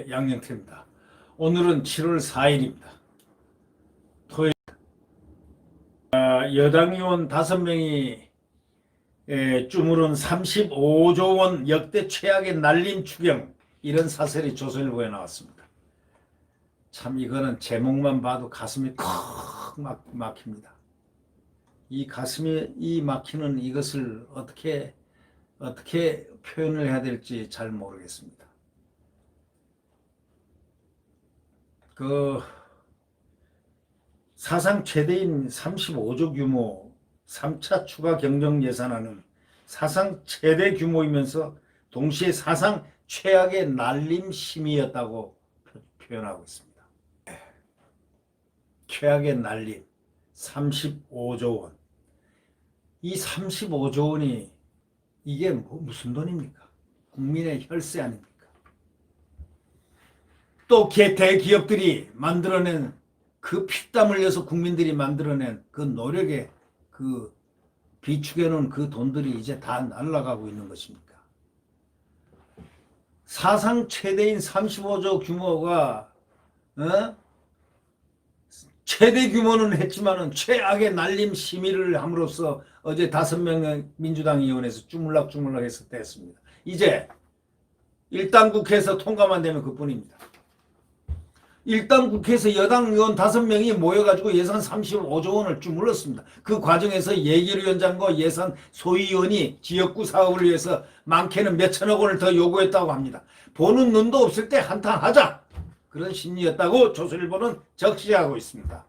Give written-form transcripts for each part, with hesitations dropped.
양영태입니다. 오늘은 7월 4일입니다. 토요일. 여당 의원 5명이 주무른 35조 원 역대 최악의 날림 추경, 이런 사설이 조선일보에 나왔습니다. 참 이거는 제목만 봐도 가슴이 컥 막힙니다. 이 가슴이 막히는 이것을 어떻게 표현을 해야 될지 잘 모르겠습니다. 사상 최대인 35조 규모 3차 추가 경정 예산안은 사상 최대 규모이면서 동시에 사상 최악의 날림 심의였다고 표현하고 있습니다. 최악의 날림 35조 원. 이 35조 원이 이게 무슨 돈입니까? 국민의 혈세 아닙니까? 또 대기업들이 만들어낸 그 피땀 흘려서 국민들이 만들어낸 그 노력에 그 비축해놓은 그 돈들이 이제 다 날아가고 있는 것입니까? 사상 최대인 35조 규모가 최대 규모는 했지만은 최악의 날림 심의를 함으로써 어제 5명의 민주당 의원에서 주물락주물락해서 됐습니다. 이제 일단 국회에서 통과만 되면 그뿐입니다. 일단 국회에서 여당 의원 5명이 모여가지고 예산 35조 원을 주물렀습니다. 그 과정에서 예결위원장과 예산 소위원이 지역구 사업을 위해서 많게는 몇천억 원을 더 요구했다고 합니다. 보는 눈도 없을 때 한탄하자, 그런 심리였다고 조선일보는 적시하고 있습니다.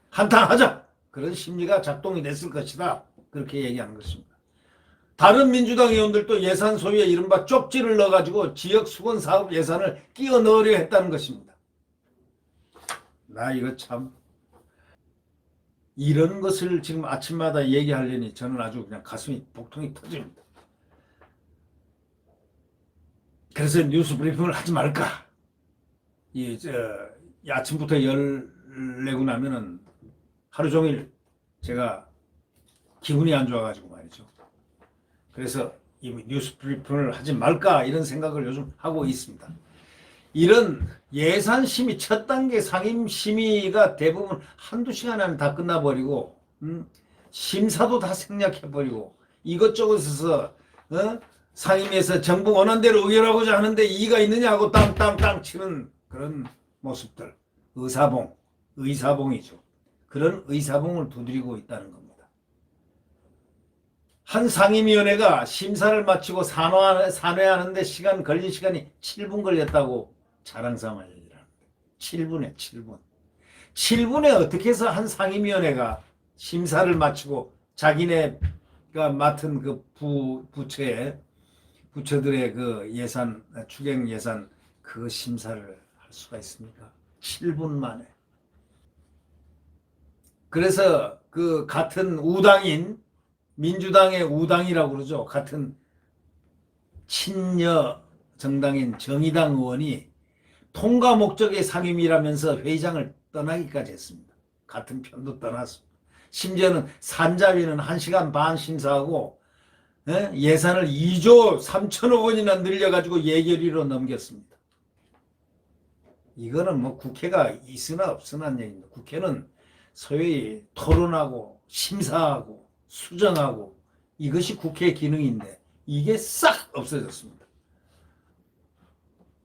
한탄하자, 그런 심리가 작동이 됐을 것이다, 그렇게 얘기하는 것입니다. 다른 민주당 의원들도 예산 소위에 이른바 쪽지를 넣어가지고 지역 수건 사업 예산을 끼워 넣으려 했다는 것입니다. 나 이거 참, 이런 것을 지금 아침마다 얘기하려니 저는 아주 그냥 가슴이 복통이 터집니다. 그래서 뉴스 브리핑을 하지 말까? 아침부터 열 내고 나면은 하루 종일 제가 기분이 안 좋아가지고 말이죠. 그래서 이 뉴스 브리핑을 하지 말까, 이런 생각을 요즘 하고 있습니다. 이런 예산 심의 첫 단계 상임 심의가 대부분 한두 시간 안에 다 끝나버리고, 심사도 다 생략해버리고, 이것저것에서 상임위에서 정부 원하는 대로 의결하고자 하는데 이의가 있느냐 하고 땅땅땅 치는 그런 모습들, 의사봉이죠. 그런 의사봉을 두드리고 있다는 겁니다. 한 상임위원회가 심사를 마치고 산회하는데 걸린 시간이 7분 걸렸다고 자랑삼아 얘기를 하는데, 7분에 7분에 어떻게 해서 한 상임위원회가 심사를 마치고 자기네가 맡은 그 부처들의 그 예산, 추경 예산 그 심사를 할 수가 있습니까? 7분 만에. 그래서 그 같은 우당인 민주당의 우당이라고 그러죠. 같은 친여 정당인 정의당 의원이 통과 목적의 상임위라면서 회의장을 떠나기까지 했습니다. 같은 편도 떠났습니다. 심지어는 산자위는 1시간 반 심사하고 예산을 2조 3천억 원이나 늘려가지고 예결위로 넘겼습니다. 이거는 뭐 국회가 있으나 없으나 얘기입니다. 국회는 소위 토론하고 심사하고 수정하고, 이것이 국회의 기능인데 이게 싹 없어졌습니다.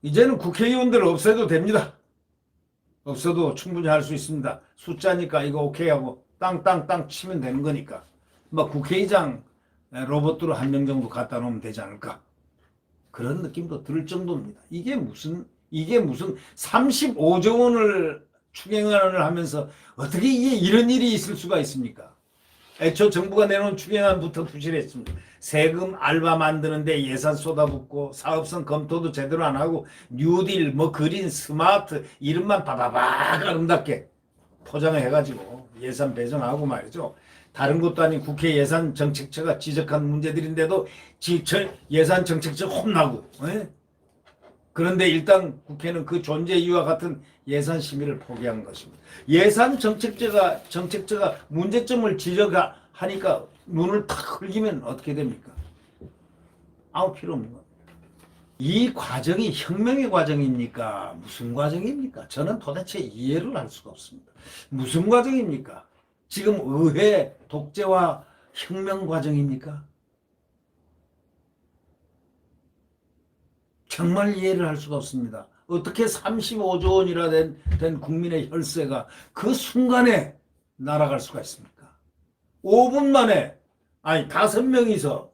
이제는 국회의원들 없애도 됩니다. 없어도 충분히 할 수 있습니다. 숫자니까 이거 오케이 하고 땅땅땅 치면 되는 거니까, 뭐 국회의장 로봇으로 1명 정도 갖다 놓으면 되지 않을까, 그런 느낌도 들 정도입니다. 이게 무슨 35조 원을 추경안을 하면서 어떻게 이런 일이 있을 수가 있습니까? 애초 정부가 내놓은 추경안부터 부실했습니다. 세금 알바 만드는데 예산 쏟아붓고, 사업성 검토도 제대로 안 하고, 뉴딜, 그린, 스마트 이름만 바바박 아름답게 포장을 해가지고 예산 배정하고 말이죠. 다른 것도 아닌 국회 예산 정책처가 지적한 문제들인데도 예산 정책처 혼나고, 그런데 일단 국회는 그 존재 이유와 같은 예산 심의를 포기한 것입니다. 예산 정책처가 문제점을 지적하니까 눈을 탁 흘기면 어떻게 됩니까? 아무 필요 없는 겁니다. 이 과정이 혁명의 과정입니까? 무슨 과정입니까? 저는 도대체 이해를 할 수가 없습니다. 무슨 과정입니까? 지금 의회 독재와 혁명 과정입니까? 정말 이해를 할 수가 없습니다. 어떻게 35조 원이나 된 국민의 혈세가 그 순간에 날아갈 수가 있습니까? 5분 만에, 아니, 5명이서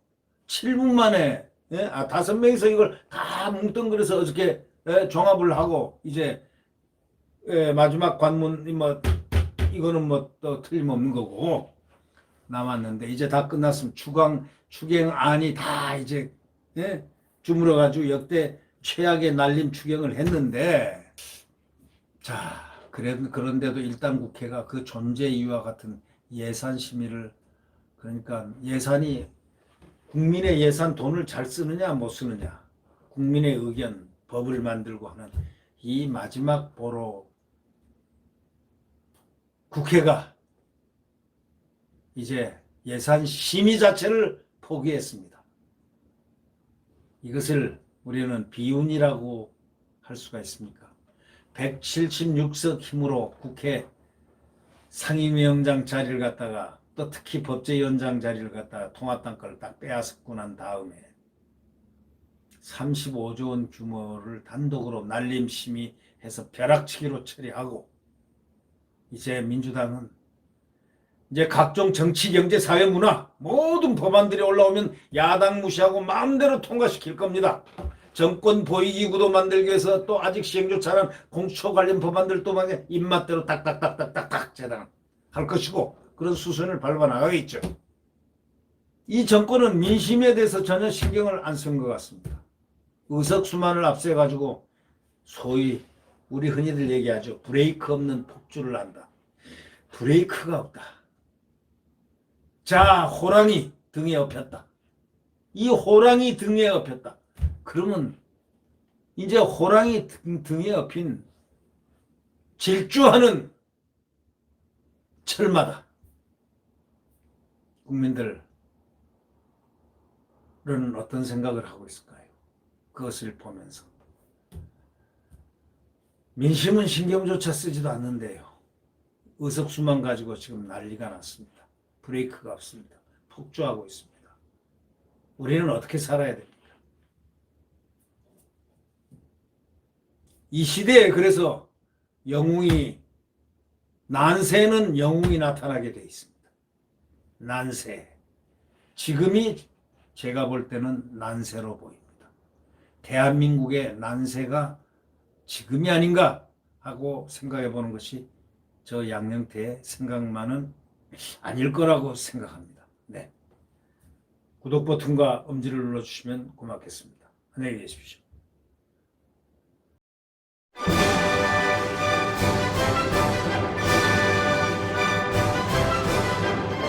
7분 만에, 예? 5명이서 이걸 다 뭉뚱그려서 어저께 종합을 하고, 이제, 마지막 관문, 뭐, 이거는 뭐 또 틀림없는 거고, 남았는데, 이제 다 끝났으면 추경안이 다 이제, 예? 주물어가지고 역대 최악의 날림 추경을 했는데, 자, 그런데도 일단 국회가 그 존재 이유와 같은 예산 심의를, 그러니까 예산이 국민의 예산 돈을 잘 쓰느냐 못 쓰느냐, 국민의 의견, 법을 만들고 하는 이 마지막 보로 국회가 이제 예산 심의 자체를 포기했습니다. 이것을 우리는 비운이라고 할 수가 있습니까? 176석 힘으로 국회 상임위원장 자리를 갖다가 또 특히 법제위원장 자리를 갖다가 통합당 걸 딱 빼앗고 난 다음에 35조 원 규모를 단독으로 날림 심의해서 벼락치기로 처리하고, 이제 민주당은 이제 각종 정치, 경제, 사회, 문화 모든 법안들이 올라오면 야당 무시하고 마음대로 통과시킬 겁니다. 정권 보위기구도 만들기 위해서 또 아직 시행조차 안 한 공수처 관련 법안들도 막 입맛대로 딱딱딱딱딱딱 재단할 것이고, 그런 수순을 밟아 나가겠죠. 이 정권은 민심에 대해서 전혀 신경을 안 쓴 것 같습니다. 의석수만을 앞세가지고 소위 우리 흔히들 얘기하죠. 브레이크 없는 폭주를 한다. 브레이크가 없다. 자, 호랑이 등에 업혔다. 이 호랑이 등에 업혔다. 그러면 이제 호랑이 등에 업힌 질주하는 철마다 국민들은 어떤 생각을 하고 있을까요? 그것을 보면서 민심은 신경조차 쓰지도 않는데요. 의석수만 가지고 지금 난리가 났습니다. 브레이크가 없습니다. 폭주하고 있습니다. 우리는 어떻게 살아야 됩니까? 이 시대에 그래서 난세는 영웅이 나타나게 돼 있습니다. 난세. 지금이 제가 볼 때는 난세로 보입니다. 대한민국의 난세가 지금이 아닌가 하고 생각해 보는 것이 저 양명태의 생각만은 아닐 거라고 생각합니다. 네. 구독 버튼과 엄지를 눌러주시면 고맙겠습니다. 안녕히 계십시오.